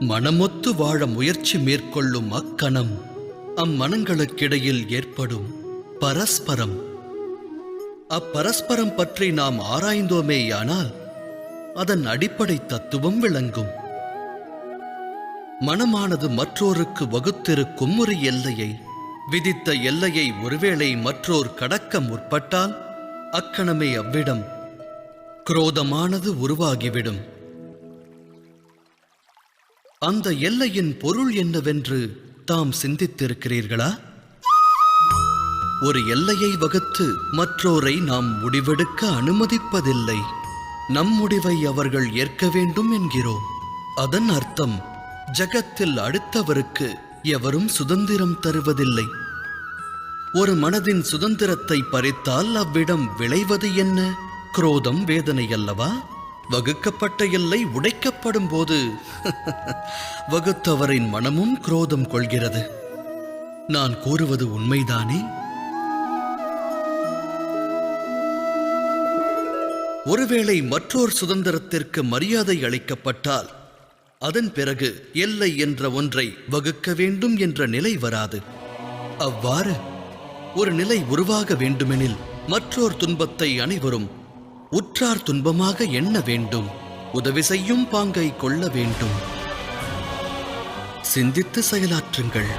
மனமொத்து வாழ முயற்சி மேற்கொள்ளும் அக்கணம் அம்மனங்களுக்கிடையில் ஏற்படும் பரஸ்பரம். அப்பரஸ்பரம் பற்றி நாம் ஆராய்ந்தோமேயானால் அதன் அடிப்படை தத்துவம் விளங்கும். மனமானது மற்றோருக்கு வகுத்திருக்கும் ஒரு எல்லையை, விதித்த எல்லையை ஒருவேளை மற்றோர் கடக்க முற்பட்டால் அக்கணமே அவ்விடம் குரோதமானது உருவாகிவிடும். அந்த எல்லையின் பொருள் என்னவென்று தாம் சிந்தித்திருக்கிறீர்களா? ஒரு எல்லையை வகுத்து மற்றோரை நாம் முடிவெடுக்க அனுமதிப்பதில்லை. நம் முடிவை அவர்கள் ஏற்க வேண்டும் என்கிறோம். அதன் அர்த்தம் ஜகத்தில் அடுத்தவருக்கு எவரும் சுதந்திரம் தருவதில்லை. ஒரு மனதின் சுதந்திரத்தை பறித்தால் அவ்விடம் விளைவது என்ன? குரோதம், வேதனை அல்லவா? வகுக்கப்பட்ட எல்லை உடைக்கப்படும் போது வகுத்தவரின் மனமும் குரோதம் கொள்கிறது. நான் கூறுவது உண்மைதானே? ஒருவேளை மற்றோர் சுதந்திரத்திற்கு மரியாதை அளிக்கப்பட்டால் அதன் பிறகு எல்லை என்ற ஒன்றை வகுக்க வேண்டும் என்ற நிலை வராது. அவ்வாறு ஒரு நிலை உருவாக வேண்டுமெனில் மற்றோர் துன்பத்தை அனைவரும் உற்றார் துன்பமாக எண்ண வேண்டும். உதவி செய்யும் பாங்கை கொள்ள வேண்டும். சிந்தித்து செயலாற்றுங்கள்.